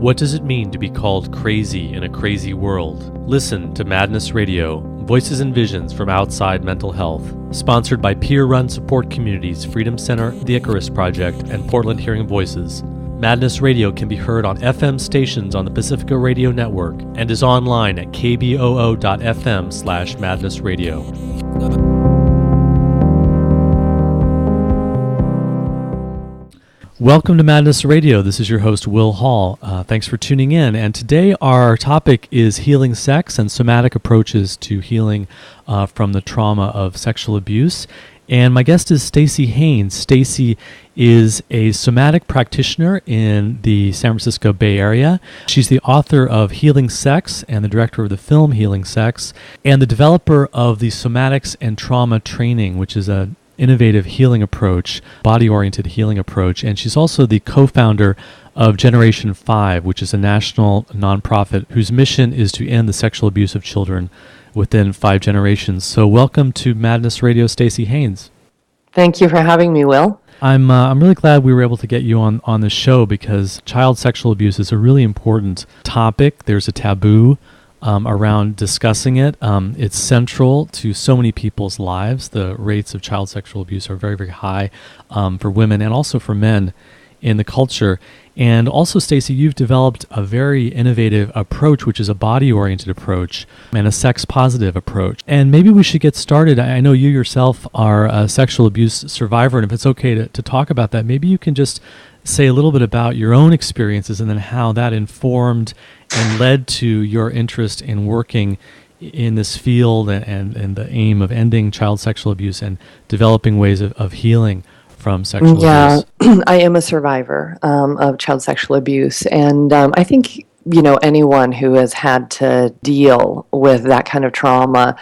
What does it mean to be called crazy in a crazy world? Listen to Madness Radio, Voices and Visions from Outside Mental Health. Sponsored by peer-run support communities Freedom Center, The Icarus Project, and Portland Hearing Voices. Madness Radio can be heard on FM stations on the Pacifica Radio Network and is online at kboo.fm/madnessradio. Welcome to Madness Radio. This is your host, Will Hall. Thanks for tuning in. And today our topic is healing sex and somatic approaches to healing from the trauma of sexual abuse. And my guest is Staci Haines. Staci is a somatic practitioner in the San Francisco Bay Area. She's the author of Healing Sex and the director of the film Healing Sex and the developer of the Somatics and Trauma Training, which is an innovative healing approach, body-oriented healing approach. And she's also the co-founder of Generation 5, which is a national nonprofit whose mission is to end the sexual abuse of children within 5 generations. So welcome to Madness Radio, Staci Haines. Thank you for having me, Will. I'm really glad we were able to get you on the show because child sexual abuse is a really important topic. There's a taboo around discussing it. It's central to so many people's lives. The rates of child sexual abuse are very, very high for women and also for men in the culture. And also, Staci, you've developed a very innovative approach, which is a body-oriented approach and a sex-positive approach. And maybe we should get started. I know you yourself are a sexual abuse survivor, and if it's okay to talk about that, maybe you can just say a little bit about your own experiences and then how that informed and led to your interest in working in this field and the aim of ending child sexual abuse and developing ways of healing from sexual abuse. Yeah, I am a survivor of child sexual abuse. And I think, anyone who has had to deal with that kind of trauma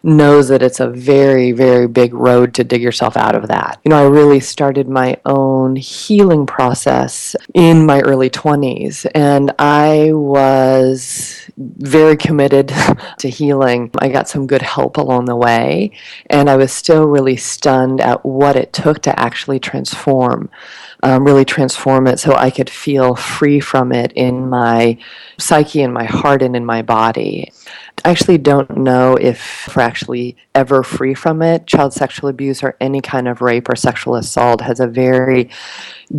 knows that it's a very, very big road to dig yourself out of that. I really started my own healing process in my early 20s, and I was very committed to healing. I got some good help along the way, and I was still really stunned at what it took to actually really transform it so I could feel free from it in my psyche, in my heart, and in my body. I actually don't know if we're actually ever free from it. Child sexual abuse or any kind of rape or sexual assault has a very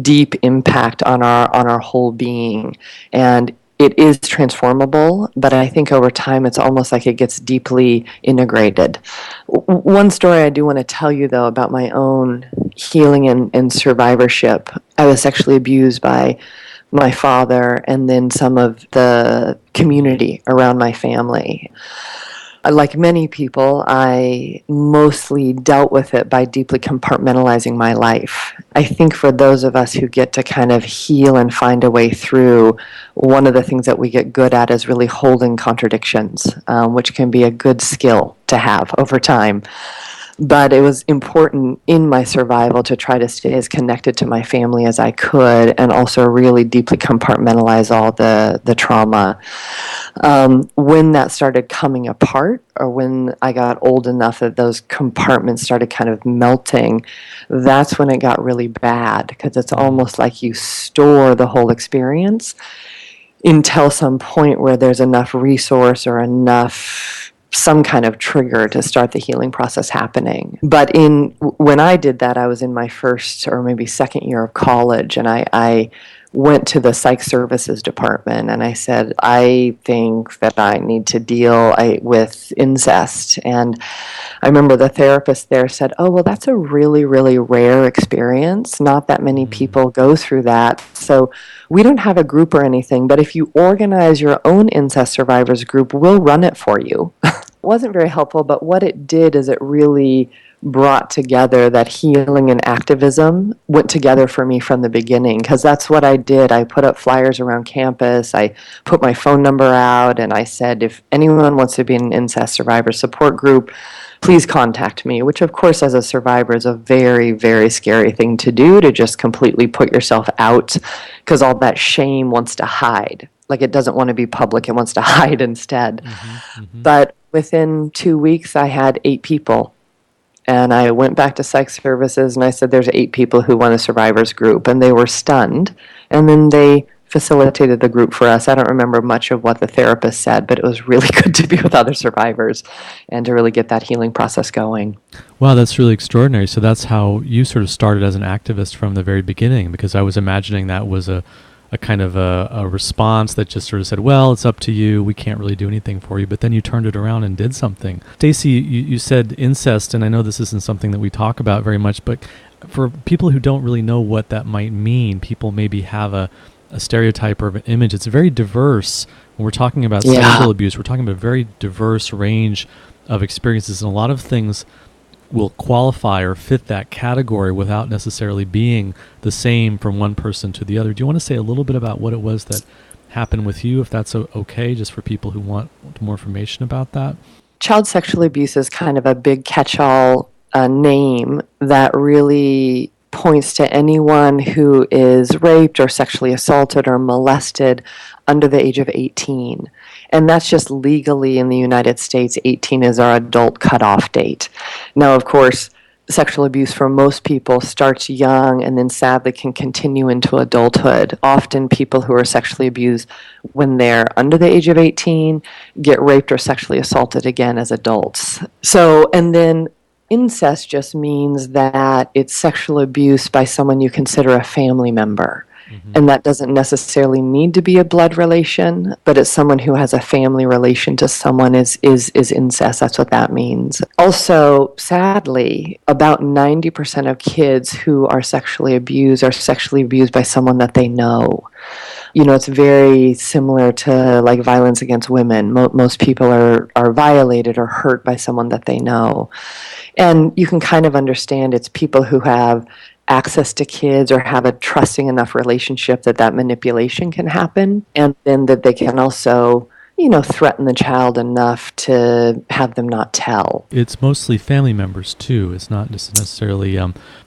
deep impact on our whole being. And it is transformable, but I think over time it's almost like it gets deeply integrated. One story I do want to tell you, though, about my own healing and survivorship. I was sexually abused by my father and then some of the community around my family. Like many people, I mostly dealt with it by deeply compartmentalizing my life. I think for those of us who get to kind of heal and find a way through, one of the things that we get good at is really holding contradictions, which can be a good skill to have over time. But it was important in my survival to try to stay as connected to my family as I could and also really deeply compartmentalize all the trauma. When that started coming apart, or when I got old enough that those compartments started kind of melting, that's when it got really bad, because it's almost like you store the whole experience until some point where there's enough resource or some kind of trigger to start the healing process happening. But when I did that, I was in my first or maybe second year of college, and I went to the psych services department and I said, I think that I need to deal with incest. And I remember the therapist there said, oh, well, that's a really, really rare experience. Not that many people go through that. So we don't have a group or anything, but if you organize your own incest survivors group, we'll run it for you. It wasn't very helpful, but what it did is it really brought together that healing and activism went together for me from the beginning, because that's what I did. I put up flyers around campus. I put my phone number out, and I said, if anyone wants to be in an incest survivor support group, please contact me, which of course as a survivor is a very, very scary thing to do, to just completely put yourself out, because all that shame wants to hide. Like, it doesn't want to be public, it wants to hide instead. But within 2 weeks, I had 8 people. And I went back to psych services and I said, there's 8 people who want a survivors group. And they were stunned. And then they facilitated the group for us. I don't remember much of what the therapist said, but it was really good to be with other survivors and to really get that healing process going. Wow, that's really extraordinary. So that's how you sort of started as an activist from the very beginning, because I was imagining that was a kind of a response that just sort of said, well, it's up to you. We can't really do anything for you. But then you turned it around and did something. Staci, you said incest, and I know this isn't something that we talk about very much, but for people who don't really know what that might mean, people maybe have a stereotype or an image. It's very diverse. When we're talking about sexual abuse, we're talking about a very diverse range of experiences, and a lot of things will qualify or fit that category without necessarily being the same from one person to the other. Do you want to say a little bit about what it was that happened with you, if that's okay, just for people who want more information about that? Child sexual abuse is kind of a big catch-all name that really points to anyone who is raped or sexually assaulted or molested under the age of 18. And that's just legally in the United States, 18 is our adult cutoff date. Now, of course, sexual abuse for most people starts young and then sadly can continue into adulthood. Often people who are sexually abused when they're under the age of 18 get raped or sexually assaulted again as adults. So, and then incest just means that it's sexual abuse by someone you consider a family member. Mm-hmm. And that doesn't necessarily need to be a blood relation, but it's someone who has a family relation to someone is incest. That's what that means. Also, sadly, about 90% of kids who are sexually abused by someone that they know. You know, it's very similar to like violence against women. Most people are violated or hurt by someone that they know. And you can kind of understand it's people who have access to kids or have a trusting enough relationship that manipulation can happen. And then that they can also, you know, threaten the child enough to have them not tell. It's mostly family members too. It's not just necessarily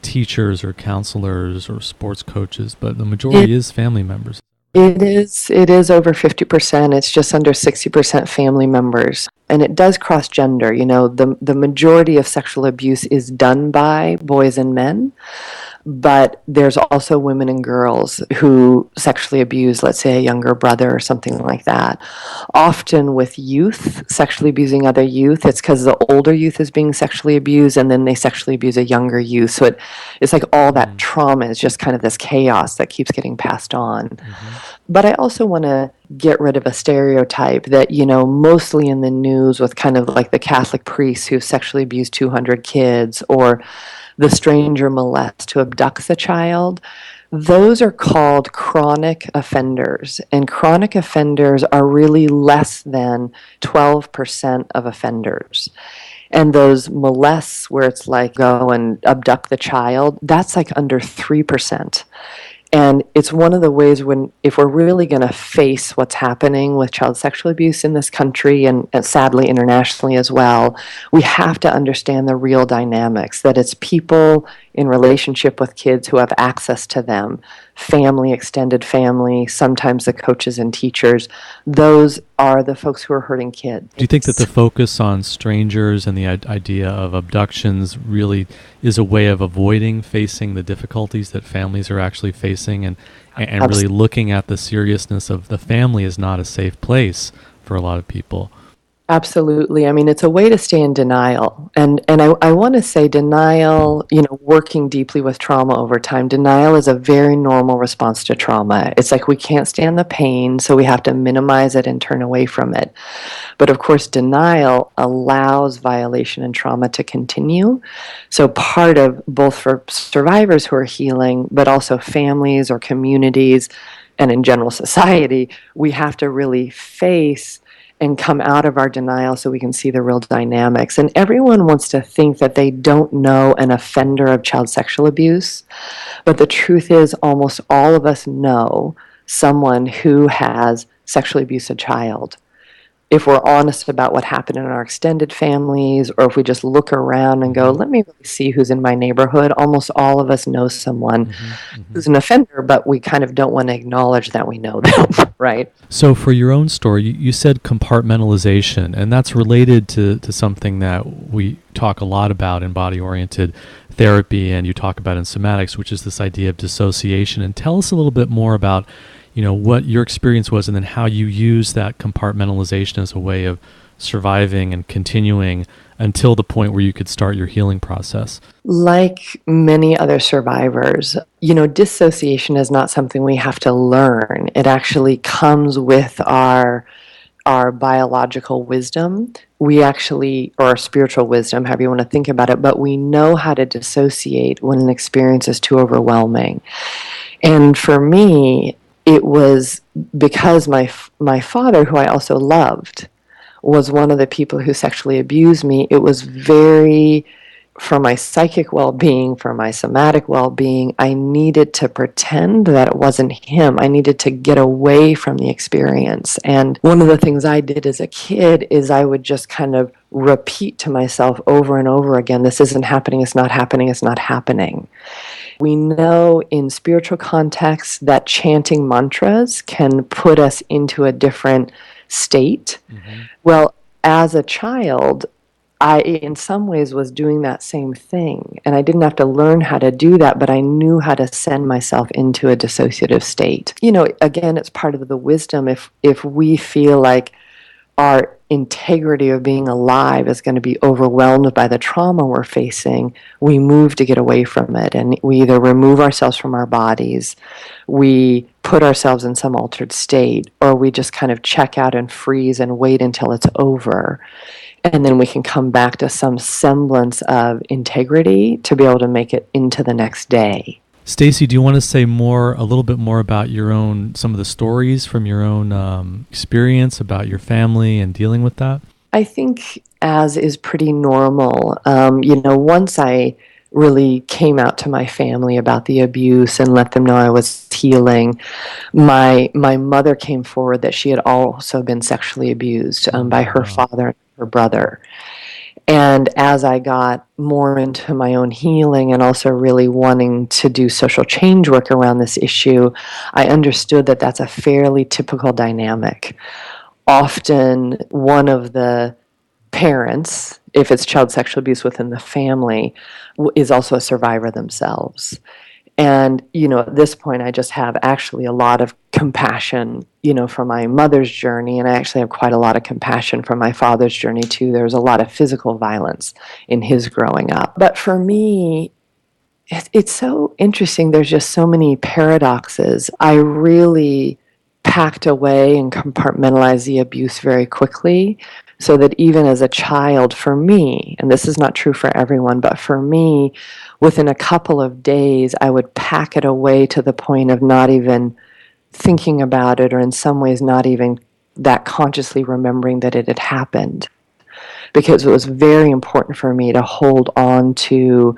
teachers or counselors or sports coaches, but the majority is family members. It is over 50%. It's just under 60% family members. And it does cross gender. You know, the majority of sexual abuse is done by boys and men. But there's also women and girls who sexually abuse, let's say, a younger brother or something like that. Often with youth, sexually abusing other youth, it's because the older youth is being sexually abused and then they sexually abuse a younger youth. So it's like all that trauma is just kind of this chaos that keeps getting passed on. Mm-hmm. But I also want to get rid of a stereotype that, you know, mostly in the news with kind of like the Catholic priests who sexually abused 200 kids or the stranger molest who abducts a child. Those are called chronic offenders. And chronic offenders are really less than 12% of offenders. And those molests where it's like go and abduct the child, that's like under 3%. And it's one of the ways if we're really going to face what's happening with child sexual abuse in this country and sadly internationally as well, we have to understand the real dynamics, that it's people in relationship with kids who have access to them, family, extended family, sometimes the coaches and teachers. Those are the folks who are hurting kids. Do you think that the focus on strangers and the idea of abductions really is a way of avoiding facing the difficulties that families are actually facing and really looking at the seriousness of the family is not a safe place for a lot of people? Absolutely. I mean, it's a way to stay in denial. And I want to say denial, you know, working deeply with trauma over time, denial is a very normal response to trauma. It's like we can't stand the pain, so we have to minimize it and turn away from it. But of course, denial allows violation and trauma to continue. So part of both for survivors who are healing, but also families or communities and in general society, we have to really face and come out of our denial so we can see the real dynamics. And everyone wants to think that they don't know an offender of child sexual abuse, but the truth is almost all of us know someone who has sexually abused a child. If we're honest about what happened in our extended families, or if we just look around and go, let me really see who's in my neighborhood, almost all of us know someone who's an offender, but we kind of don't want to acknowledge that we know them, right? So for your own story, you said compartmentalization, and that's related to something that we talk a lot about in body-oriented therapy, and you talk about in somatics, which is this idea of dissociation. And tell us a little bit more about what your experience was, and then how you use that compartmentalization as a way of surviving and continuing until the point where you could start your healing process. Like many other survivors, dissociation is not something we have to learn. It actually comes with our biological wisdom. We actually, or our spiritual wisdom, however you want to think about it, but we know how to dissociate when an experience is too overwhelming. And for me, it was because my father, who I also loved, was one of the people who sexually abused me. It was very, for my psychic well-being, for my somatic well-being, I needed to pretend that it wasn't him. I needed to get away from the experience. And one of the things I did as a kid is I would just kind of repeat to myself over and over again, this isn't happening, it's not happening, it's not happening. We know in spiritual contexts that chanting mantras can put us into a different state. Mm-hmm. Well, as a child, I, in some ways, was doing that same thing. And I didn't have to learn how to do that, but I knew how to send myself into a dissociative state. Again, it's part of the wisdom. If we feel like our integrity of being alive is going to be overwhelmed by the trauma we're facing, we move to get away from it. And we either remove ourselves from our bodies, we put ourselves in some altered state, or we just kind of check out and freeze and wait until it's over. And then we can come back to some semblance of integrity to be able to make it into the next day. Staci, do you want to say a little bit more about some of the stories from your own experience about your family and dealing with that? I think as is pretty normal. Once I really came out to my family about the abuse and let them know I was healing, my mother came forward that she had also been sexually abused by her father and her brother. And as I got more into my own healing and also really wanting to do social change work around this issue, I understood that that's a fairly typical dynamic. Often one of the parents, if it's child sexual abuse within the family, is also a survivor themselves. And, at this point, I just have actually a lot of compassion, for my mother's journey. And I actually have quite a lot of compassion for my father's journey, too. There was a lot of physical violence in his growing up. But for me, it's so interesting. There's just so many paradoxes. I really packed away and compartmentalized the abuse very quickly, so that even as a child, for me, and this is not true for everyone, but for me, within a couple of days, I would pack it away to the point of not even thinking about it, or in some ways not even that consciously remembering that it had happened. Because it was very important for me to hold on to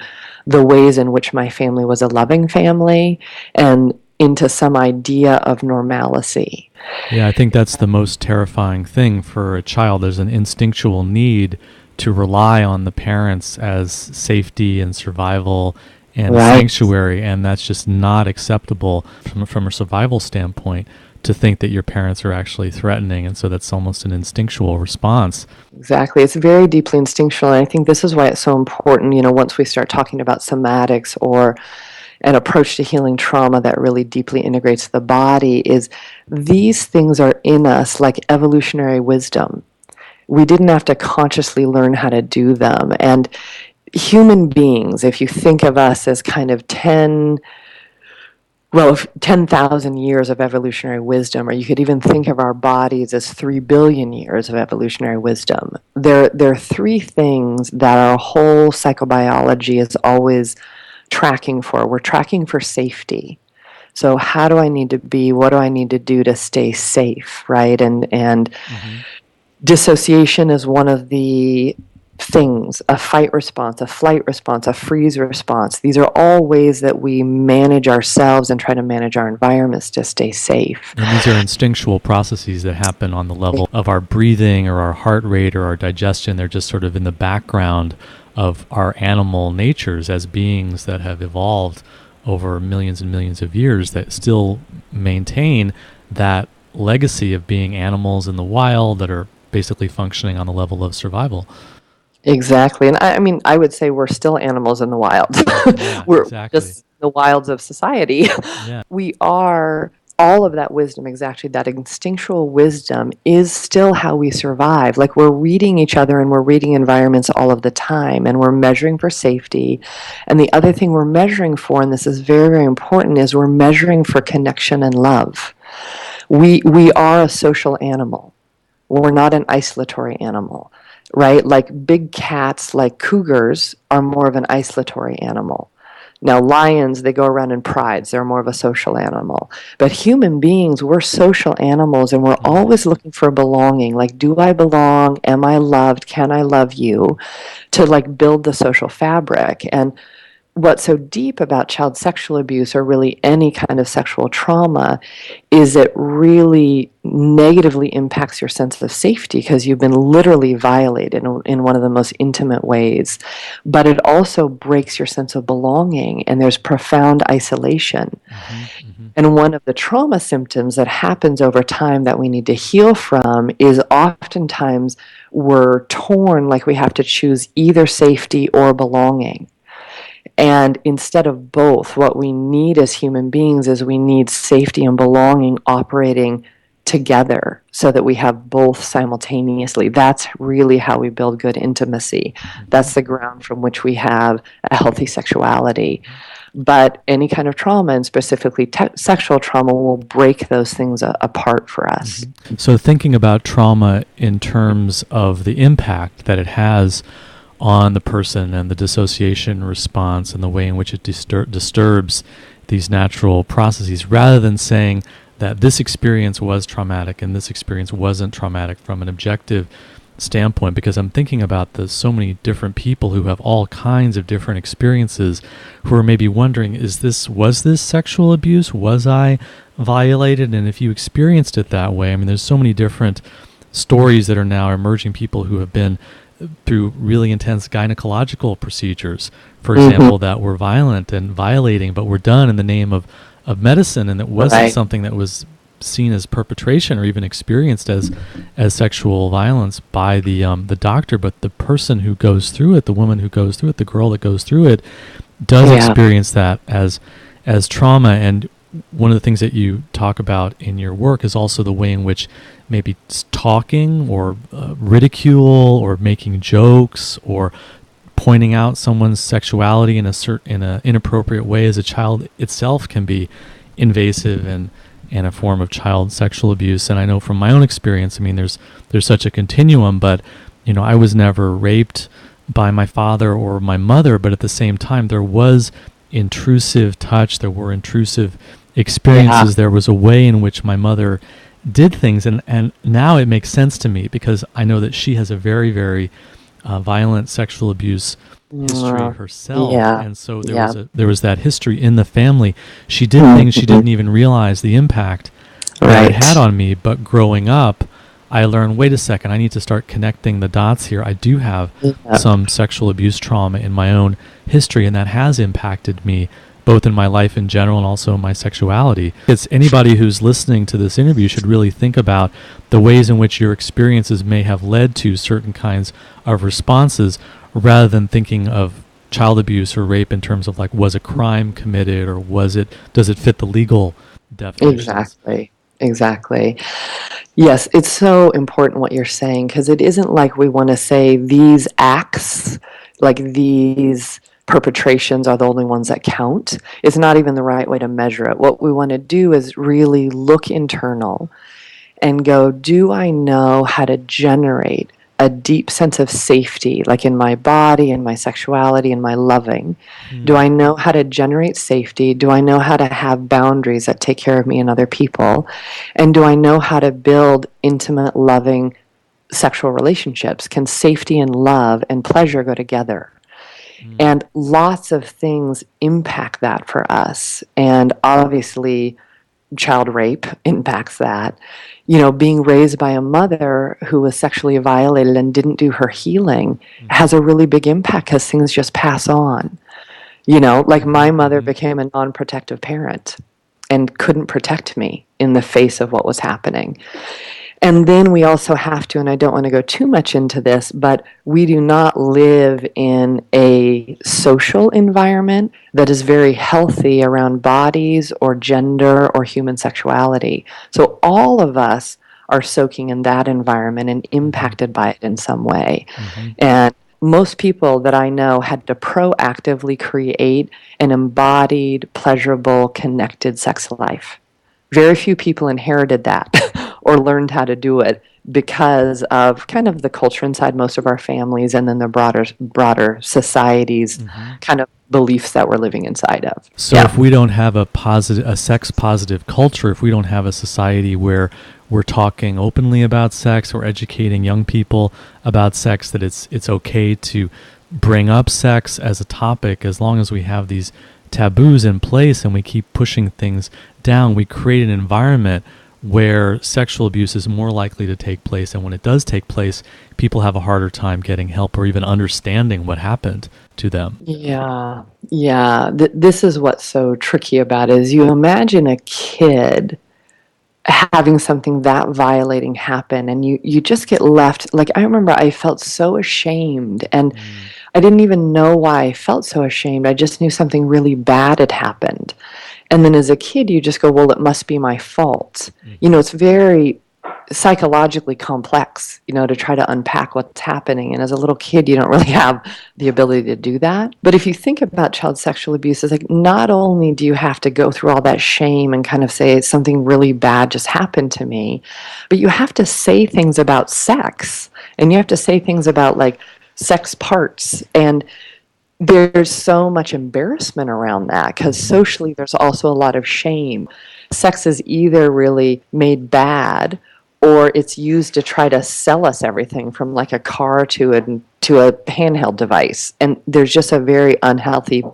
the ways in which my family was a loving family and into some idea of normalcy. Yeah, I think that's the most terrifying thing for a child. There's an instinctual need to rely on the parents as safety and survival and sanctuary, and that's just not acceptable from a survival standpoint, to think that your parents are actually threatening, and so that's almost an instinctual response. Exactly. It's very deeply instinctual, and I think this is why it's so important, once we start talking about somatics or an approach to healing trauma that really deeply integrates the body, is these things are in us like evolutionary wisdom. We didn't have to consciously learn how to do them. And human beings, if you think of us as kind of 10,000 years of evolutionary wisdom, or you could even think of our bodies as 3 billion years of evolutionary wisdom. There are three things that our whole psychobiology is always tracking for. We're tracking for safety. So how do I need to be? What do I need to do to stay safe, right? And dissociation is one of the things, a fight response, a flight response, a freeze response. These are all ways that we manage ourselves and try to manage our environments to stay safe. And these are instinctual processes that happen on the level of our breathing or our heart rate or our digestion. They're just sort of in the background of our animal natures as beings that have evolved over millions and millions of years, that still maintain that legacy of being animals in the wild that are basically functioning on the level of survival. Exactly. And I mean, I would say we're still animals in the wild. Yeah, we're exactly. just the wilds of society. Yeah. We are all of that wisdom, exactly that instinctual wisdom, is still how we survive. Like, we're reading each other and we're reading environments all of the time, and we're measuring for safety. And the other thing we're measuring for, and this is very, very important, is we're measuring for connection and love. We are a social animal. We're not an isolatory animal, right? Like big cats, like cougars, are more of an isolatory animal. Now, lions, they go around in prides. They're more of a social animal. But human beings, we're social animals, and we're always looking for belonging. Like, do I belong? Am I loved? Can I love you? To like build the social fabric. And what's so deep about child sexual abuse, or really any kind of sexual trauma, is it really negatively impacts your sense of safety because you've been literally violated in one of the most intimate ways. But it also breaks your sense of belonging, and there's profound isolation. And one of the trauma symptoms that happens over time that we need to heal from is oftentimes we're torn, like we have to choose either safety or belonging. And instead of both, what we need as human beings is we need safety and belonging operating together so that we have both simultaneously. That's really how we build good intimacy. That's the ground from which we have a healthy sexuality. But any kind of trauma, and specifically sexual trauma, will break those things apart for us. So thinking about trauma in terms of the impact that it has on the person and the dissociation response and the way in which it disturbs these natural processes, rather than saying that this experience was traumatic and this experience wasn't traumatic from an objective standpoint, because I'm thinking about the so many different people who have all kinds of different experiences, who are maybe wondering, was this sexual abuse? Was I violated? And if you experienced it that way, I mean, there's so many different stories that are now emerging, people who have been through really intense gynecological procedures, for example, that were violent and violating, but were done in the name of medicine, and it wasn't something that was seen as perpetration or even experienced as sexual violence by the doctor, but the person who goes through it, the woman who goes through it, the girl that goes through it, does experience that as trauma. And one of the things that you talk about in your work is also the way in which maybe talking or ridicule or making jokes or pointing out someone's sexuality in a inappropriate way as a child itself can be invasive and a form of child sexual abuse. And I know from my own experience, I mean, there's such a continuum, but I was never raped by my father or my mother, but at the same time there was intrusive touch, there were intrusive experiences, there was a way in which my mother did things, and now it makes sense to me because I know that she has a very, very violent sexual abuse history herself, and so there was that history in the family. She did things she didn't even realize the impact that it had on me, but growing up I learned, wait a second, I need to start connecting the dots here. I do have some sexual abuse trauma in my own history, and that has impacted me both in my life in general and also in my sexuality. It's anybody who's listening to this interview should really think about the ways in which your experiences may have led to certain kinds of responses, rather than thinking of child abuse or rape in terms of like, was a crime committed, or does it fit the legal definitions? Exactly. Yes, it's so important what you're saying, because it isn't like we want to say these acts, like these perpetrations, are the only ones that count. It's not even the right way to measure it. What we want to do is really look internal and go, do I know how to generate a deep sense of safety, like in my body, in my sexuality, in my loving? Do I know how to generate safety? Do I know how to have boundaries that take care of me and other people? And do I know how to build intimate, loving sexual relationships? Can safety and love and pleasure go together? And lots of things impact that for us. And obviously, child rape impacts that. Being raised by a mother who was sexually violated and didn't do her healing has a really big impact, because things just pass on. Like my mother became a non-protective parent and couldn't protect me in the face of what was happening. And then we also have to, and I don't want to go too much into this, but we do not live in a social environment that is very healthy around bodies or gender or human sexuality. So all of us are soaking in that environment and impacted by it in some way. And most people that I know had to proactively create an embodied, pleasurable, connected sex life. Very few people inherited that or learned how to do it because of kind of the culture inside most of our families and then the broader society's kind of beliefs that we're living inside of. So if we don't have a sex positive culture, if we don't have a society where we're talking openly about sex or educating young people about sex, that it's okay to bring up sex as a topic, as long as we have these taboos in place and we keep pushing things down, we create an environment where sexual abuse is more likely to take place. And when it does take place, people have a harder time getting help or even understanding what happened to them. Yeah. This is what's so tricky about it, is you imagine a kid having something that violating happen, and you just get left. Like, I remember I felt so ashamed, and I didn't even know why I felt so ashamed. I just knew something really bad had happened. And then as a kid, you just go, well, it must be my fault. It's very psychologically complex, to try to unpack what's happening. And as a little kid, you don't really have the ability to do that. But if you think about child sexual abuse, it's like, not only do you have to go through all that shame and kind of say something really bad just happened to me, but you have to say things about sex, and you have to say things about like sex parts, and there's so much embarrassment around that because socially there's also a lot of shame. Sex is either really made bad or it's used to try to sell us everything from like a car to a handheld device. And there's just a very unhealthy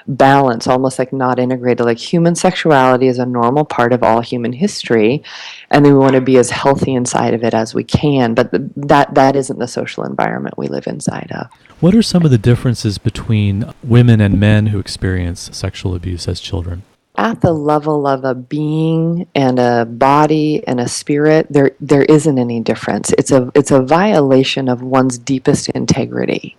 balance, almost like not integrated. Like, human sexuality is a normal part of all human history, and we want to be as healthy inside of it as we can. But that isn't the social environment we live inside of. What are some of the differences between women and men who experience sexual abuse as children? At the level of a being and a body and a spirit, there isn't any difference. It's a violation of one's deepest integrity.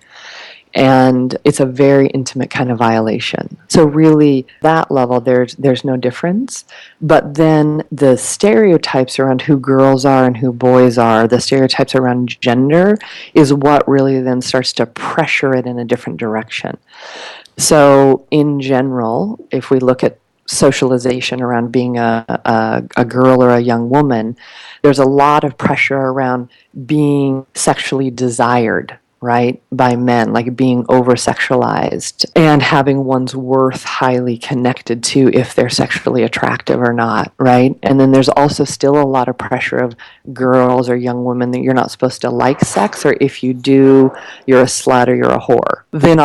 And it's a very intimate kind of violation. So really, that level, there's no difference. But then the stereotypes around who girls are and who boys are, the stereotypes around gender, is what really then starts to pressure it in a different direction. So in general, if we look at socialization around being a girl or a young woman, there's a lot of pressure around being sexually desired, right, by men, like being over-sexualized and having one's worth highly connected to if they're sexually attractive or not, right? And then there's also still a lot of pressure of girls or young women that you're not supposed to like sex, or if you do, you're a slut or you're a whore. Then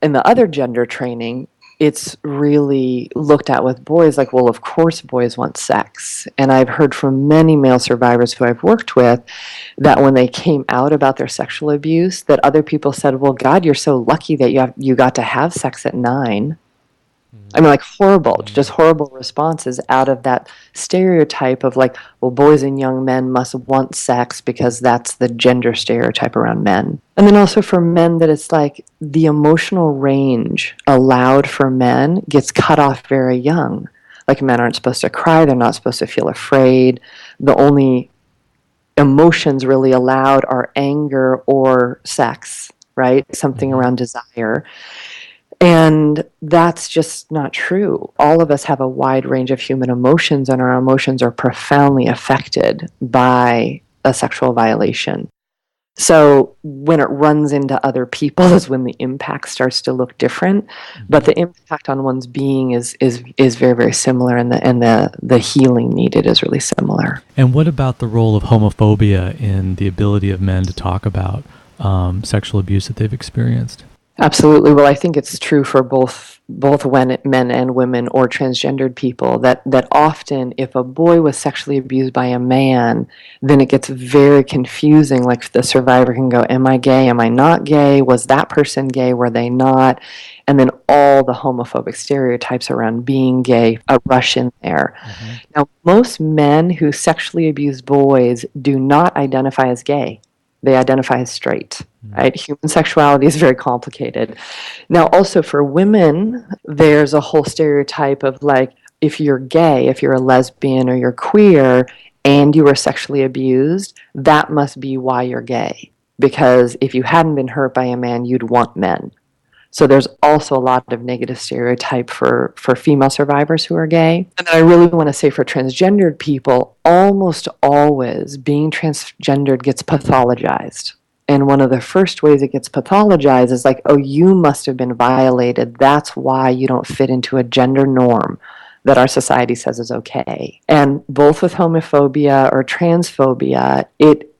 in the other gender training, it's really looked at with boys like, well, of course boys want sex. And I've heard from many male survivors who I've worked with that when they came out about their sexual abuse, that other people said, well, God, you're so lucky that you got to have sex at 9. I mean, like, just horrible responses out of that stereotype of like, well, boys and young men must want sex because that's the gender stereotype around men. And then also for men, that it's like the emotional range allowed for men gets cut off very young. Like, men aren't supposed to cry, they're not supposed to feel afraid. The only emotions really allowed are anger or sex, right? Something around desire. And that's just not true. All of us have a wide range of human emotions, and our emotions are profoundly affected by a sexual violation. So when it runs into other people is when the impact starts to look different. But the impact on one's being is very, very similar, and the healing needed is really similar. And what about the role of homophobia in the ability of men to talk about sexual abuse that they've experienced? Absolutely. Well, I think it's true for both when men and women or transgendered people that often if a boy was sexually abused by a man, then it gets very confusing. Like the survivor can go, "Am I gay? Am I not gay? Was that person gay? Were they not?" And then all the homophobic stereotypes around being gay rush in there. Mm-hmm. Now, most men who sexually abuse boys do not identify as gay. They identify as straight, right? Human sexuality is very complicated. Now, also for women, there's a whole stereotype of like, if you're gay, if you're a lesbian or you're queer and you were sexually abused, that must be why you're gay. Because if you hadn't been hurt by a man, you'd want men. So there's also a lot of negative stereotype for female survivors who are gay. And then I really want to say for transgendered people, almost always being transgendered gets pathologized. And one of the first ways it gets pathologized is like, oh, you must have been violated. That's why you don't fit into a gender norm that our society says is okay. And both with homophobia or transphobia,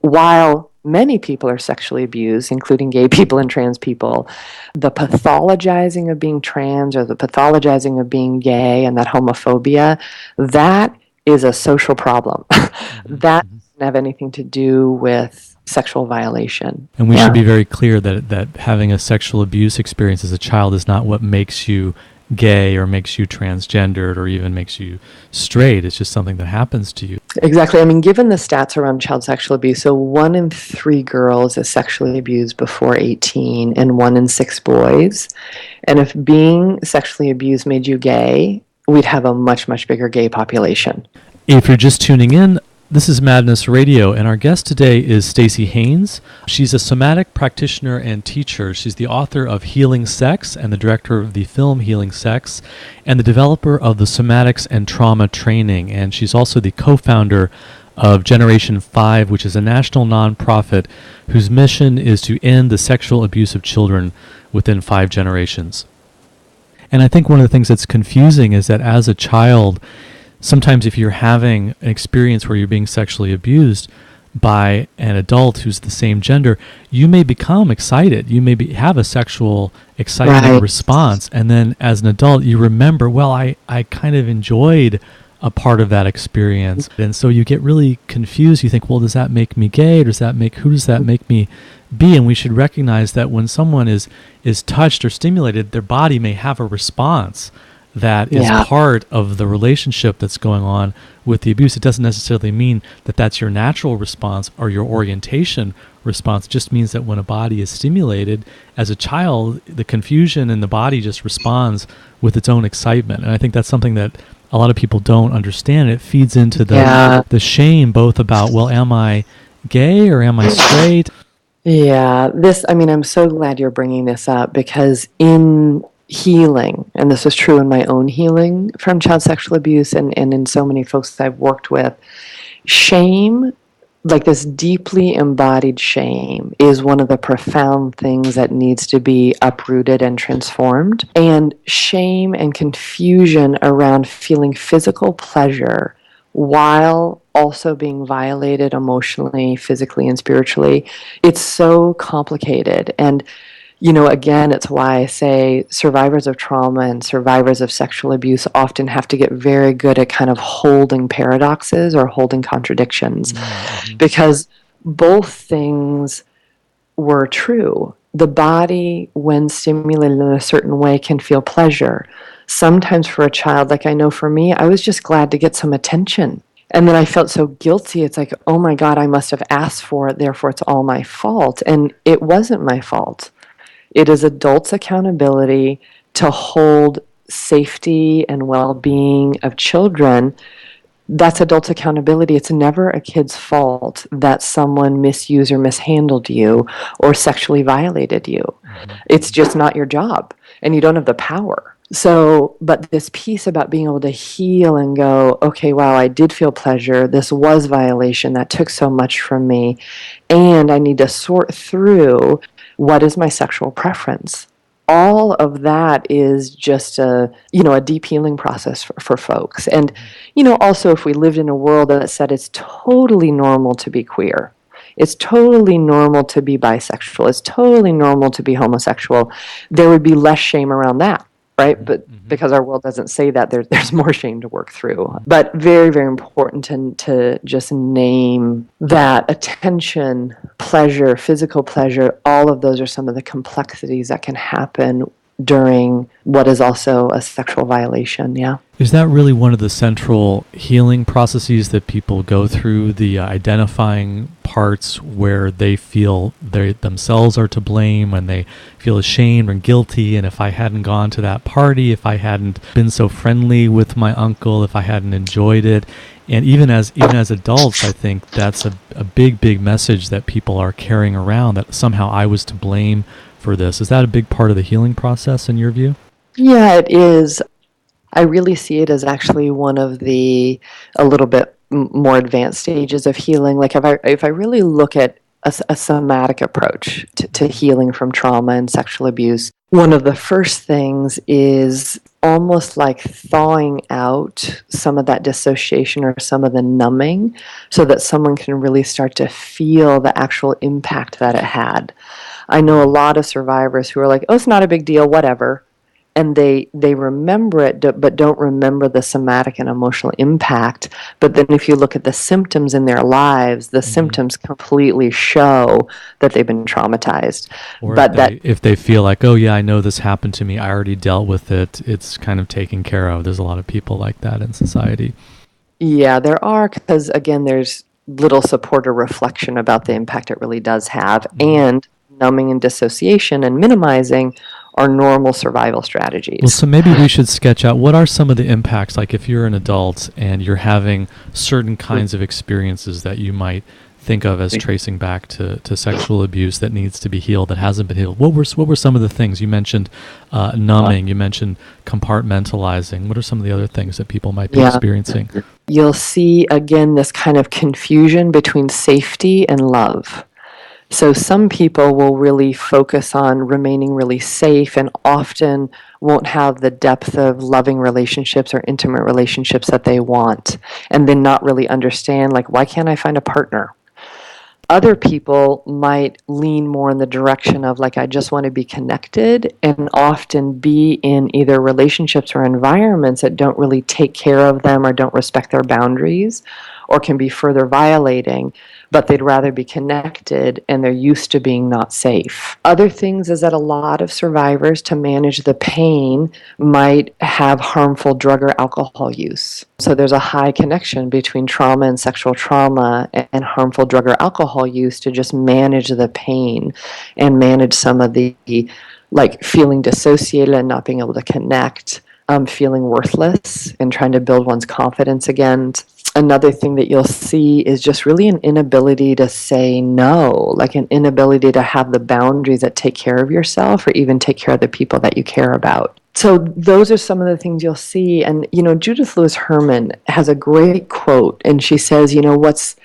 while many people are sexually abused, including gay people and trans people, the pathologizing of being trans or the pathologizing of being gay and that homophobia, that is a social problem. That doesn't have anything to do with sexual violation. And we should be very clear that having a sexual abuse experience as a child is not what makes you gay or makes you transgendered or even makes you straight. It's just something that happens to you. Exactly. I mean, given the stats around child sexual abuse, so 1 in 3 girls is sexually abused before 18 and 1 in 6 boys. And if being sexually abused made you gay, we'd have a much, much bigger gay population. If you're just tuning in, this is Madness Radio, and our guest today is Staci Haines. She's a somatic practitioner and teacher. She's the author of Healing Sex and the director of the film Healing Sex and the developer of the Somatics and Trauma Training. And she's also the co-founder of Generation 5, which is a national nonprofit whose mission is to end the sexual abuse of children within 5 generations. And I think one of the things that's confusing is that as a child, sometimes if you're having an experience where you're being sexually abused by an adult who's the same gender, you may become excited. You may have a sexual excitement response. And then as an adult, you remember, well, I kind of enjoyed a part of that experience. And so you get really confused. You think, well, does that make me gay? Who does that make me be? And we should recognize that when someone is touched or stimulated, their body may have a response that is part of the relationship that's going on with the abuse. It doesn't necessarily mean that that's your natural response or your orientation response. It just means that when a body is stimulated as a child, the confusion in the body just responds with its own excitement. And I think that's something that a lot of people don't understand. It feeds into the shame both about, well, am I gay or am I straight? Yeah, I'm so glad you're bringing this up because in healing, and this is true in my own healing from child sexual abuse and in so many folks that I've worked with, shame, like this deeply embodied shame, is one of the profound things that needs to be uprooted and transformed. And shame and confusion around feeling physical pleasure while also being violated emotionally, physically, and spiritually, it's so complicated. And again, it's why I say survivors of trauma and survivors of sexual abuse often have to get very good at kind of holding paradoxes or holding contradictions, because both things were true. The body, when stimulated in a certain way, can feel pleasure. Sometimes for a child, like I know for me, I was just glad to get some attention. And then I felt so guilty. It's like, oh my God, I must have asked for it, therefore it's all my fault. And it wasn't my fault. It is adults' accountability to hold safety and well-being of children. That's adults' accountability. It's never a kid's fault that someone misused or mishandled you or sexually violated you. It's just not your job, and you don't have the power. So, but this piece about being able to heal and go, okay, wow, I did feel pleasure. This was violation. That took so much from me. And I need to sort through what is my sexual preference. All of that is just a deep healing process for folks. And, also if we lived in a world that said it's totally normal to be queer, It's totally normal to be bisexual. It's totally normal to be homosexual. There would be less shame around that, right? But because our world doesn't say that, there's more shame to work through. But very, very important to just name that attention, pleasure, physical pleasure, all of those are some of the complexities that can happen during what is also a sexual violation. Yeah. Is that really one of the central healing processes that people go through, the identifying parts where they feel they themselves are to blame, when they feel ashamed and guilty, and if I hadn't gone to that party, if I hadn't been so friendly with my uncle, if I hadn't enjoyed it? And even as adults, I think that's a big message that people are carrying around, that somehow I was to blame for this. Is that a big part of the healing process in your view? Yeah, it is. I really see it as actually one of the a little bit more advanced stages of healing. Like if I really look at a somatic approach to healing from trauma and sexual abuse, one of the first things is almost like thawing out some of that dissociation or some of the numbing so that someone can really start to feel the actual impact that it had. I know a lot of survivors who are like, oh, it's not a big deal, whatever. And they remember it, but don't remember the somatic and emotional impact. But then if you look at the symptoms in their lives, the symptoms completely show that they've been traumatized. Or but if they feel like, oh yeah, I know this happened to me, I already dealt with it, it's kind of taken care of. There's a lot of people like that in society. Yeah, there are, because again, there's little support or reflection about the impact it really does have. And numbing and dissociation and minimizing are normal survival strategies. Well, so maybe we should sketch out what are some of the impacts, like if you're an adult and you're having certain kinds of experiences that you might think of as tracing back to sexual abuse that needs to be healed, that hasn't been healed. What were some of the things? You mentioned numbing, you mentioned compartmentalizing. What are some of the other things that people might be experiencing? You'll see, again, this kind of confusion between safety and love. So some people will really focus on remaining really safe and often won't have the depth of loving relationships or intimate relationships that they want, and then not really understand, like, why can't I find a partner? Other people might lean more in the direction of, like, I just want to be connected, and often be in either relationships or environments that don't really take care of them or don't respect their boundaries or can be further violating, but they'd rather be connected and they're used to being not safe. Other things is that a lot of survivors, to manage the pain, might have harmful drug or alcohol use. So there's a high connection between trauma and sexual trauma and harmful drug or alcohol use to just manage the pain and manage some of the, like, feeling dissociated and not being able to connect, feeling worthless and trying to build one's confidence again. Another thing that you'll see is just really an inability to say no, like an inability to have the boundaries that take care of yourself or even take care of the people that you care about. So those are some of the things you'll see. And, Judith Lewis Herman has a great quote, and she says, what's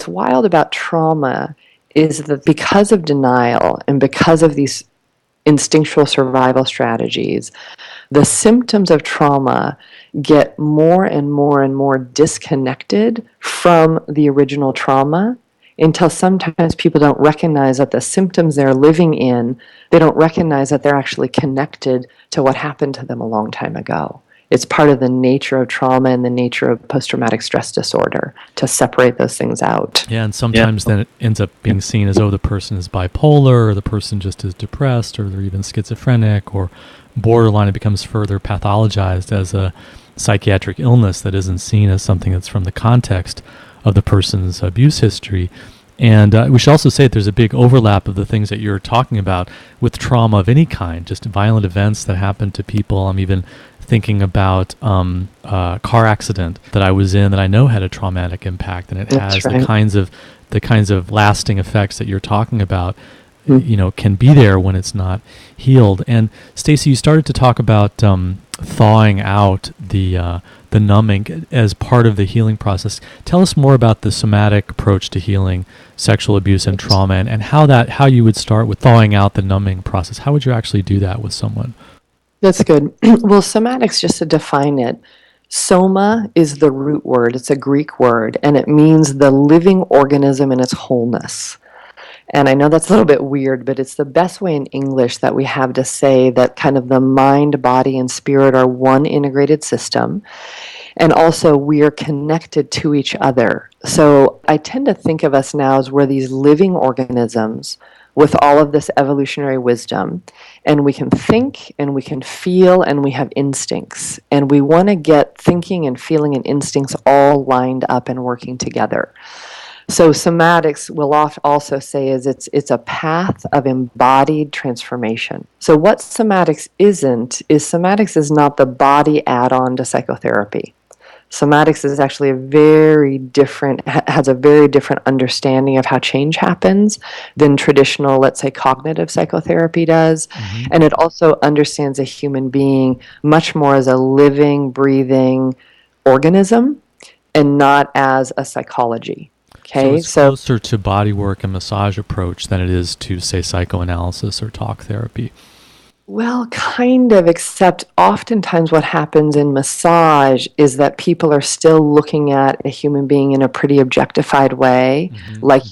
wild about trauma is that because of denial and because of these instinctual survival strategies, the symptoms of trauma get more and more and more disconnected from the original trauma until sometimes people don't recognize that the symptoms they're living in, they don't recognize that they're actually connected to what happened to them a long time ago. It's part of the nature of trauma and the nature of post-traumatic stress disorder to separate those things out. Yeah, and sometimes then it ends up being seen as, oh, the person is bipolar, or the person just is depressed, or they're even schizophrenic, or borderline. It becomes further pathologized as a psychiatric illness that isn't seen as something that's from the context of the person's abuse history. And we should also say that there's a big overlap of the things that you're talking about with trauma of any kind, just violent events that happen to people. I'm even thinking about a car accident that I was in that I know had a traumatic impact, and it has the kinds of lasting effects that you're talking about. Can be there when it's not healed. And Staci, you started to talk about thawing out the numbing as part of the healing process. Tell us more about the somatic approach to healing sexual abuse and trauma, and how you would start with thawing out the numbing process. How would you actually do that with someone? That's good. Well, somatics, just to define it, Soma is the root word. It's a Greek word, and it means the living organism in its wholeness. And I know that's a little bit weird, but it's the best way in English that we have to say that kind of the mind, body, and spirit are one integrated system. And also, we are connected to each other. So I tend to think of us now as we're these living organisms with all of this evolutionary wisdom. And we can think and we can feel and we have instincts. And we want to get thinking and feeling and instincts all lined up and working together. So somatics will also say is it's a path of embodied transformation. So what somatics is not the body add-on to psychotherapy. Somatics is actually has a very different understanding of how change happens than traditional, let's say, cognitive psychotherapy does. Mm-hmm. And it also understands a human being much more as a living, breathing organism and not as a psychology. Okay, so it's closer to bodywork and massage approach than it is to, say, psychoanalysis or talk therapy. Well, kind of, except oftentimes what happens in massage is that people are still looking at a human being in a pretty objectified way, like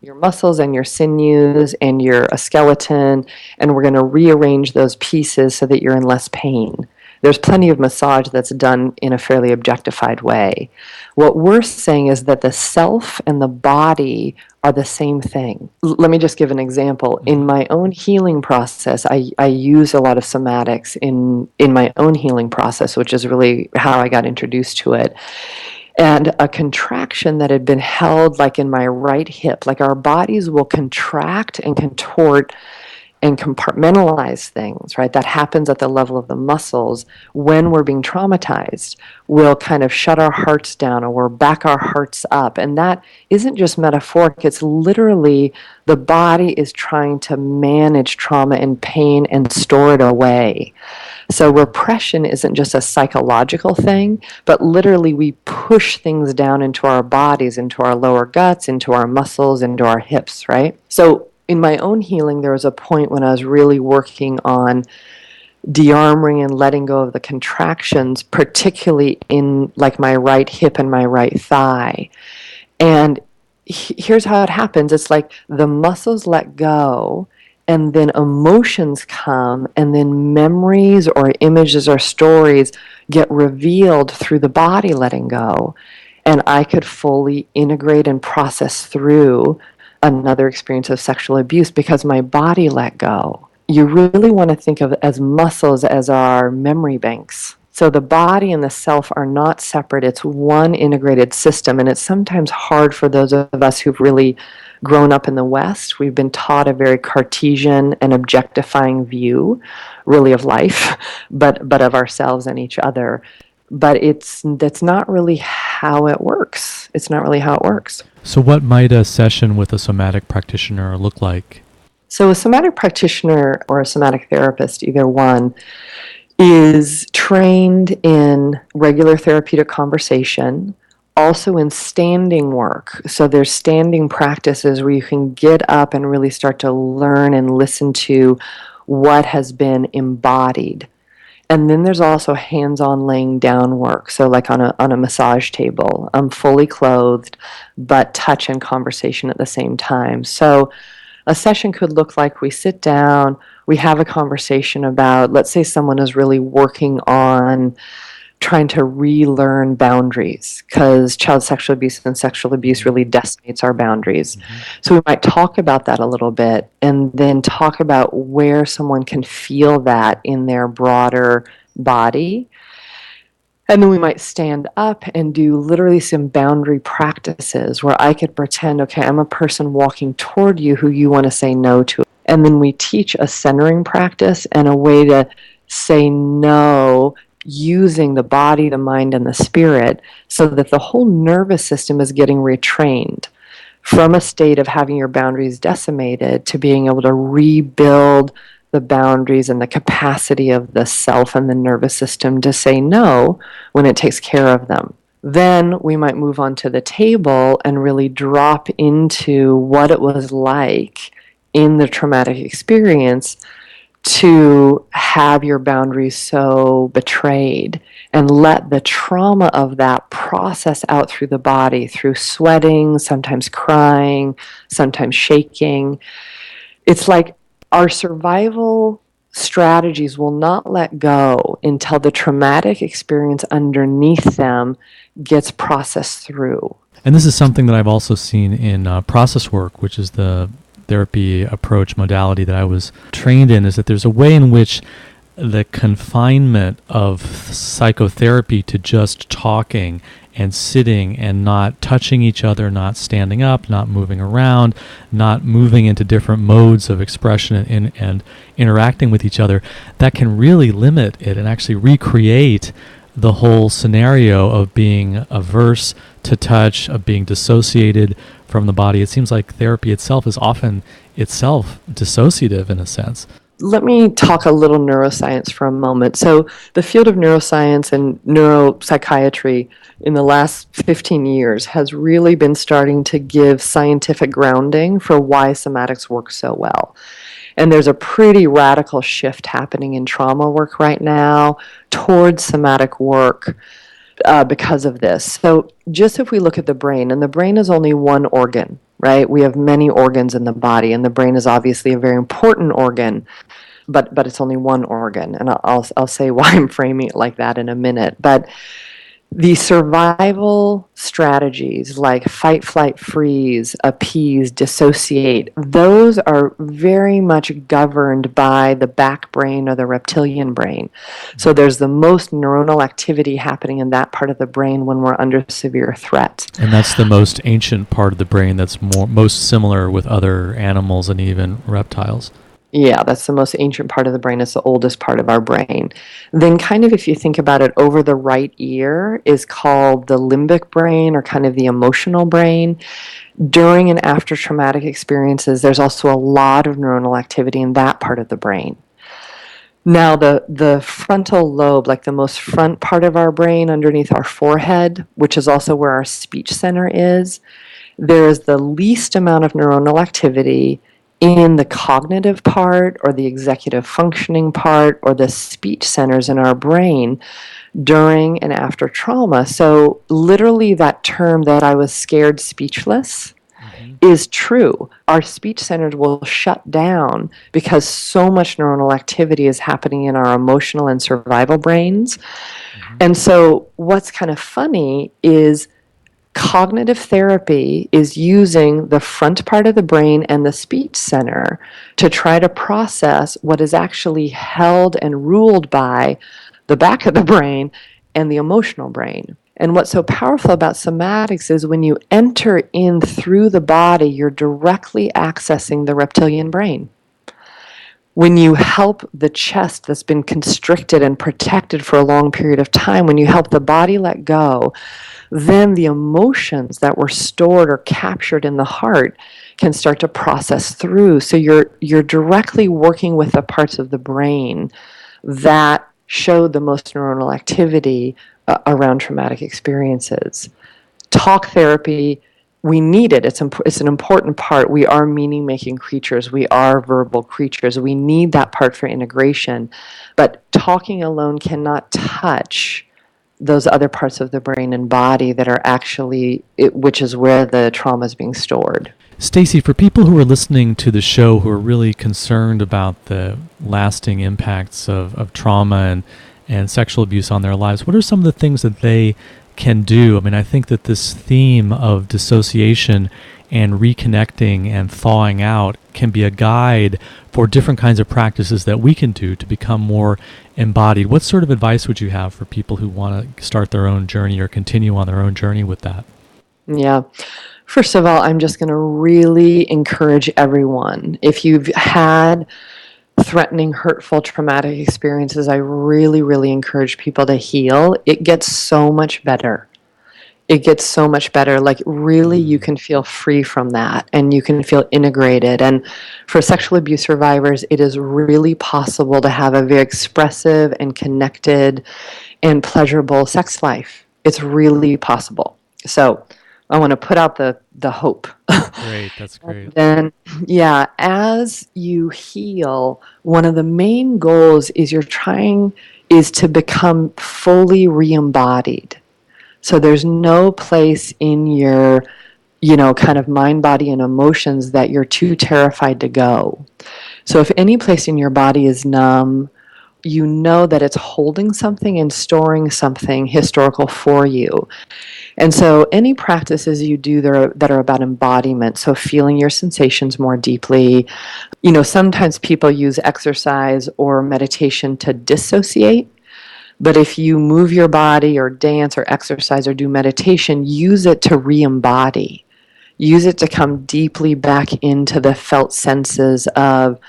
your muscles and your sinews, and you're a skeleton, and we're going to rearrange those pieces so that you're in less pain. There's plenty of massage that's done in a fairly objectified way. What we're saying is that the self and the body are the same thing. Let me just give an example. In my own healing process, I use a lot of somatics in my own healing process, which is really how I got introduced to it. And a contraction that had been held like in my right hip, like our bodies will contract and contort and compartmentalize things, right? That happens at the level of the muscles when we're being traumatized. We'll kind of shut our hearts down or we'll back our hearts up. And that isn't just metaphoric, it's literally the body is trying to manage trauma and pain and store it away. So repression isn't just a psychological thing, but literally we push things down into our bodies, into our lower guts, into our muscles, into our hips, right? So in my own healing, there was a point when I was really working on de-armoring and letting go of the contractions, particularly in like my right hip and my right thigh. And here's how it happens. It's like the muscles let go, and then emotions come, and then memories or images or stories get revealed through the body letting go. And I could fully integrate and process through another experience of sexual abuse because my body let go. You really want to think of as muscles as our memory banks. So the body and the self are not separate. It's one integrated system, and it's sometimes hard for those of us who've really grown up in the West. We've been taught a very Cartesian and objectifying view, really, of life, but of ourselves and each other. But that's not really how it works. It's not really how it works. So what might a session with a somatic practitioner look like? So a somatic practitioner or a somatic therapist, either one, is trained in regular therapeutic conversation, also in standing work. So there's standing practices where you can get up and really start to learn and listen to what has been embodied. And then there's also hands-on laying down work. So like on a massage table, I'm fully clothed, but touch and conversation at the same time. So a session could look like we sit down, we have a conversation about, let's say someone is really working on trying to relearn boundaries because child sexual abuse and sexual abuse really decimates our boundaries. So we might talk about that a little bit and then talk about where someone can feel that in their broader body. And then we might stand up and do literally some boundary practices where I could pretend, okay, I'm a person walking toward you who you want to say no to. And then we teach a centering practice and a way to say no using the body, the mind, and the spirit so that the whole nervous system is getting retrained from a state of having your boundaries decimated to being able to rebuild the boundaries and the capacity of the self and the nervous system to say no when it takes care of them. Then we might move on to the table and really drop into what it was like in the traumatic experience to have your boundaries so betrayed and let the trauma of that process out through the body, through sweating, sometimes crying, sometimes shaking. It's like our survival strategies will not let go until the traumatic experience underneath them gets processed through. And this is something that I've also seen in process work, which is the therapy approach modality that I was trained in, is that there's a way in which the confinement of psychotherapy to just talking and sitting and not touching each other, not standing up, not moving around, not moving into different modes of expression and interacting with each other, that can really limit it and actually recreate the whole scenario of being averse to touch, of being dissociated from the body. It seems like therapy itself is often itself dissociative in a sense. Let me talk a little neuroscience for a moment. So the field of neuroscience and neuropsychiatry in the last 15 years has really been starting to give scientific grounding for why somatics work so well. And there's a pretty radical shift happening in trauma work right now towards somatic work because of this. So just if we look at the brain, and the brain is only one organ, right? We have many organs in the body, and the brain is obviously a very important organ, but it's only one organ. And I'll say why I'm framing it like that in a minute. But the survival strategies like fight, flight, freeze, appease, dissociate, those are very much governed by the back brain or the reptilian brain. So there's the most neuronal activity happening in that part of the brain when we're under severe threat. And that's the most ancient part of the brain that's most similar with other animals and even reptiles. Yeah, that's the most ancient part of the brain. It's the oldest part of our brain. Then kind of if you think about it, over the right ear is called the limbic brain, or kind of the emotional brain. During and after traumatic experiences, there's also a lot of neuronal activity in that part of the brain. Now, the frontal lobe, like the most front part of our brain underneath our forehead, which is also where our speech center is, there is the least amount of neuronal activity in the cognitive part or the executive functioning part or the speech centers in our brain during and after trauma. So literally that term that I was scared speechless is true. Our speech centers will shut down because so much neuronal activity is happening in our emotional and survival brains. And so what's kind of funny is cognitive therapy is using the front part of the brain and the speech center to try to process what is actually held and ruled by the back of the brain and the emotional brain. And what's so powerful about somatics is when you enter in through the body, you're directly accessing the reptilian brain. When you help the chest that's been constricted and protected for a long period of time, when you help the body let go, then the emotions that were stored or captured in the heart can start to process through. So you're directly working with the parts of the brain that showed the most neuronal activity around traumatic experiences. Talk therapy, we need it. It's an important part. We are meaning-making creatures. We are verbal creatures. We need that part for integration. But talking alone cannot touch those other parts of the brain and body that are actually, which is where the trauma is being stored. Staci, for people who are listening to the show who are really concerned about the lasting impacts of trauma and sexual abuse on their lives, what are some of the things that they can do? I mean, I think that this theme of dissociation and reconnecting and thawing out can be a guide for different kinds of practices that we can do to become more embodied. What sort of advice would you have for people who want to start their own journey or continue on their own journey with that? Yeah. First of all, I'm just going to really encourage everyone. If you've had threatening, hurtful, traumatic experiences, I really, really encourage people to heal. It gets so much better. It gets so much better. Like really you can feel free from that and you can feel integrated. And for sexual abuse survivors, it is really possible to have a very expressive and connected and pleasurable sex life. It's really possible. So I want to put out the hope. Great. That's great. Then, yeah, as you heal, one of the main goals is to become fully re-embodied. So there's no place in your, kind of mind, body, and emotions that you're too terrified to go. So if any place in your body is numb, you know that it's holding something and storing something historical for you. And so any practices you do that are about embodiment, so feeling your sensations more deeply, sometimes people use exercise or meditation to dissociate. But if you move your body or dance or exercise or do meditation, use it to re-embody. Use it to come deeply back into the felt senses of,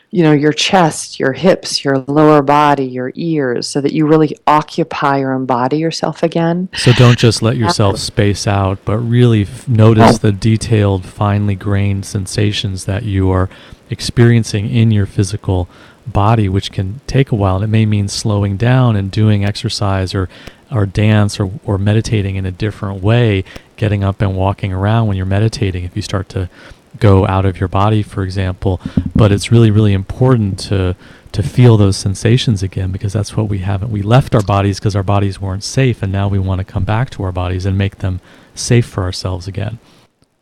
your chest, your hips, your lower body, your ears, so that you really occupy or embody yourself again. So don't just let yourself space out, but really notice the detailed, finely grained sensations that you are experiencing in your physical body, which can take a while. And it may mean slowing down and doing exercise or dance or meditating in a different way, getting up and walking around when you're meditating if you start to go out of your body, for example. But it's really, really important to feel those sensations again, because that's what we haven't. We left our bodies because our bodies weren't safe, and now we want to come back to our bodies and make them safe for ourselves again.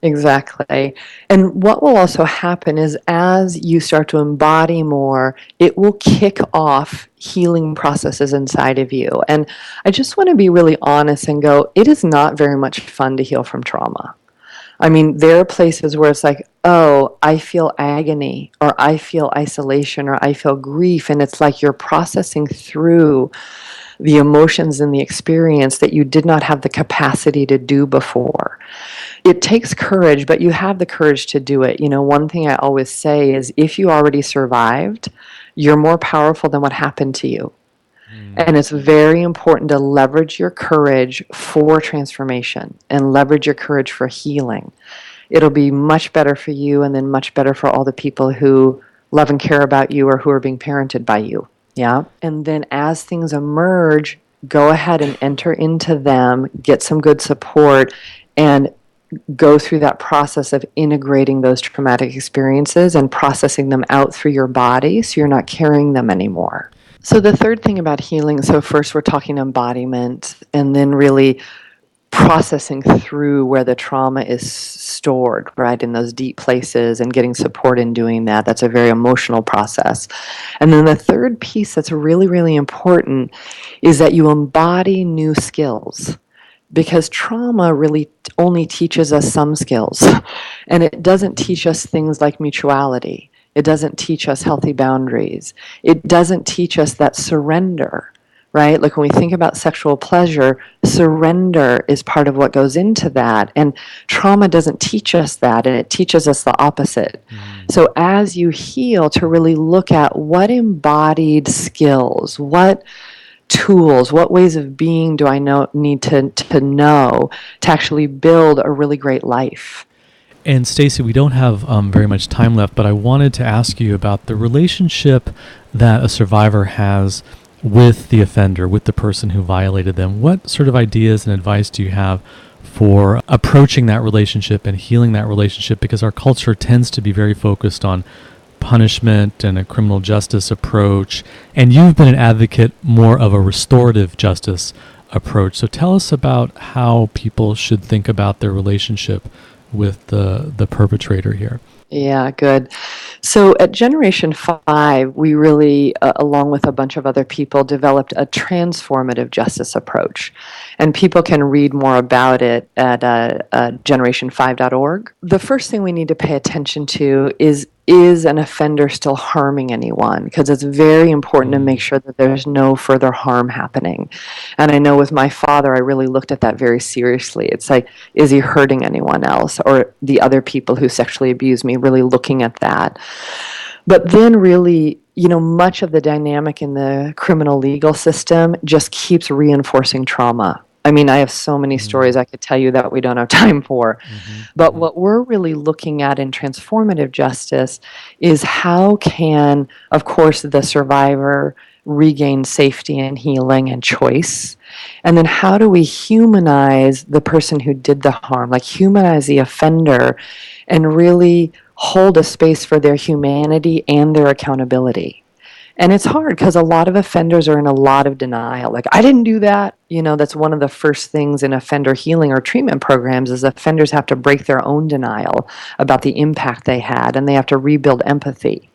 Exactly. And what will also happen is as you start to embody more, it will kick off healing processes inside of you. And I just want to be really honest and go, it is not very much fun to heal from trauma. I mean, there are places where it's like, oh, I feel agony, or I feel isolation, or I feel grief. And it's like you're processing through the emotions and the experience that you did not have the capacity to do before. It takes courage, but you have the courage to do it. One thing I always say is if you already survived, you're more powerful than what happened to you. And it's very important to leverage your courage for transformation and leverage your courage for healing. It'll be much better for you, and then much better for all the people who love and care about you or who are being parented by you. Yeah. And then as things emerge, go ahead and enter into them, get some good support, and go through that process of integrating those traumatic experiences and processing them out through your body so you're not carrying them anymore. So the third thing about healing, so first we're talking embodiment, and then really processing through where the trauma is stored, right, in those deep places, and getting support in doing that. That's a very emotional process. And then the third piece that's really, really important is that you embody new skills, because trauma really only teaches us some skills, and it doesn't teach us things like mutuality. It doesn't teach us healthy boundaries. It doesn't teach us that surrender, right? Like when we think about sexual pleasure, surrender is part of what goes into that. And trauma doesn't teach us that, and it teaches us the opposite. So as you heal, to really look at what embodied skills, what tools, what ways of being do I need to know to actually build a really great life. And Staci, we don't have very much time left, but I wanted to ask you about the relationship that a survivor has with the offender, with the person who violated them. What sort of ideas and advice do you have for approaching that relationship and healing that relationship? Because our culture tends to be very focused on punishment and a criminal justice approach, and you've been an advocate more of a restorative justice approach. So tell us about how people should think about their relationship with the perpetrator here. Yeah, good. So at Generation 5, we really, along with a bunch of other people, developed a transformative justice approach. And people can read more about it at generation5.org. The first thing we need to pay attention to is an offender still harming anyone? Because it's very important to make sure that there's no further harm happening. And I know with my father, I really looked at that very seriously. It's like, is he hurting anyone else? Or the other people who sexually abuse me, really looking at that. But then really, much of the dynamic in the criminal legal system just keeps reinforcing trauma. I mean, I have so many stories I could tell you that we don't have time for. But what we're really looking at in transformative justice is how can, of course, the survivor regain safety and healing and choice, And then how do we humanize the person who did the harm, like humanize the offender and really hold a space for their humanity and their accountability. And it's hard because a lot of offenders are in a lot of denial. Like, I didn't do that. That's one of the first things in offender healing or treatment programs is offenders have to break their own denial about the impact they had, and they have to rebuild empathy.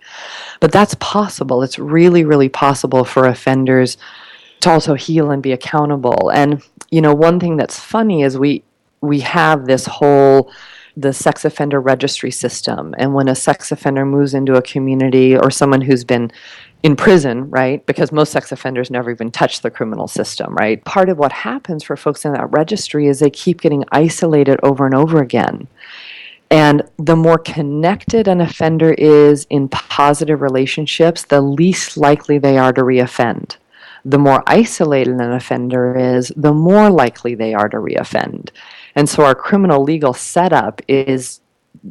But that's possible. It's really, really possible for offenders to also heal and be accountable. And, one thing that's funny is we have the sex offender registry system. And when a sex offender moves into a community or someone who's been in prison, right, because most sex offenders never even touch the criminal system, right? Part of what happens for folks in that registry is they keep getting isolated over and over again. And the more connected an offender is in positive relationships, the least likely they are to reoffend. The more isolated an offender is, the more likely they are to reoffend. And so our criminal legal setup is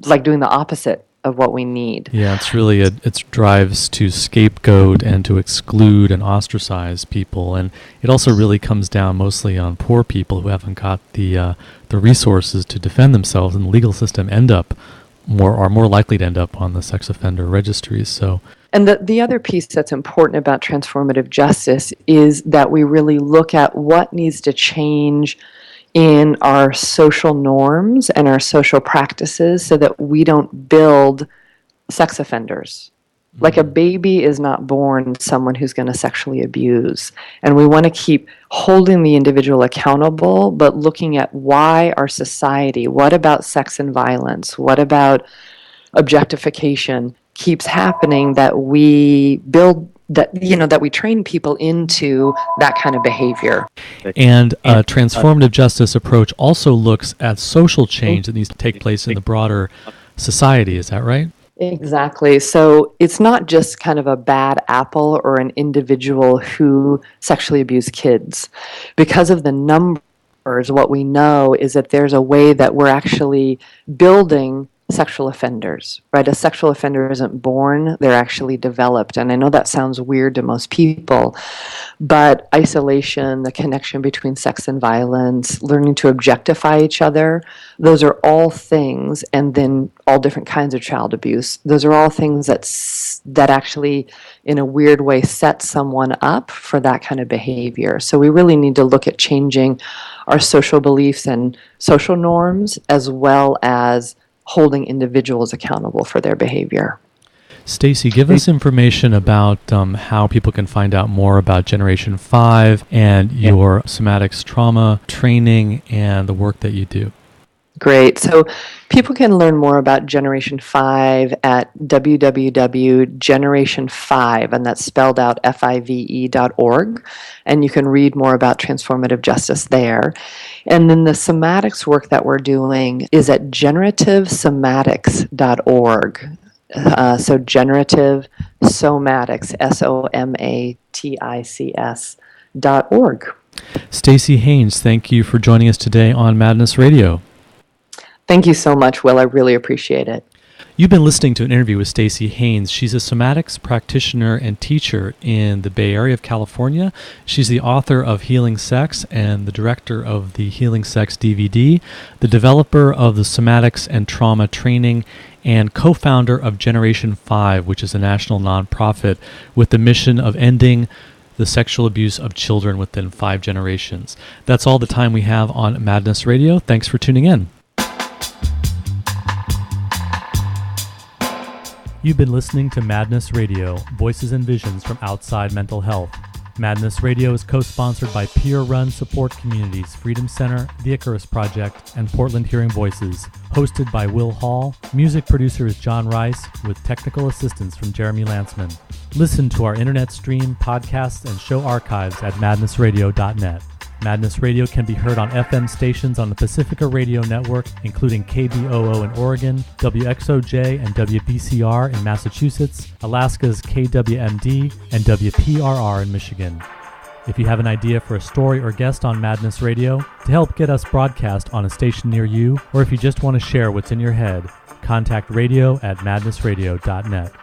like doing the opposite of what we need. Yeah, it's really it drives to scapegoat and to exclude and ostracize people, and it also really comes down mostly on poor people who haven't got the resources to defend themselves, and the legal system are more likely to end up on the sex offender registries. So. And the other piece that's important about transformative justice is that we really look at what needs to change in our social norms and our social practices so that we don't build sex offenders. Like, a baby is not born someone who's going to sexually abuse. And we want to keep holding the individual accountable, but looking at why our society, what about sex and violence, what about objectification keeps happening, that we build that we train people into that kind of behavior. And a transformative justice approach also looks at social change that needs to take place in the broader society. Is that right? Exactly. So it's not just kind of a bad apple or an individual who sexually abused kids. Because of the numbers, what we know is that there's a way that we're actually building sexual offenders, right? A sexual offender isn't born, they're actually developed. And I know that sounds weird to most people, but isolation, the connection between sex and violence, learning to objectify each other, those are all things, and then all different kinds of child abuse. Those are all things that actually, in a weird way, set someone up for that kind of behavior. So we really need to look at changing our social beliefs and social norms, as well as holding individuals accountable for their behavior. Staci, give us information about how people can find out more about Generation 5 and your somatics trauma training and the work that you do. Great. So people can learn more about Generation 5 at www.generation5, and that's spelled out FIVE.org, and you can read more about transformative justice there. And then the somatics work that we're doing is at generativesomatics.org. So generative somatics, SOMATICS.org. Staci Haines, thank you for joining us today on Madness Radio. Thank you so much, Will. I really appreciate it. You've been listening to an interview with Staci Haines. She's a somatics practitioner and teacher in the Bay Area of California. She's the author of Healing Sex and the director of the Healing Sex DVD, the developer of the somatics and trauma training, and co-founder of Generation 5, which is a national nonprofit with the mission of ending the sexual abuse of children within 5 generations. That's all the time we have on Madness Radio. Thanks for tuning in. You've been listening to Madness Radio, voices and visions from outside mental health. Madness Radio is co-sponsored by peer-run support communities Freedom Center, The Icarus Project, and Portland Hearing Voices. Hosted by Will Hall, music producer is John Rice, with technical assistance from Jeremy Lantzman. Listen to our internet stream, podcasts, and show archives at madnessradio.net. Madness Radio can be heard on FM stations on the Pacifica Radio Network, including KBOO in Oregon, WXOJ and WBCR in Massachusetts, Alaska's KWMD, and WPRR in Michigan. If you have an idea for a story or guest on Madness Radio to help get us broadcast on a station near you, or if you just want to share what's in your head, contact radio@madnessradio.net.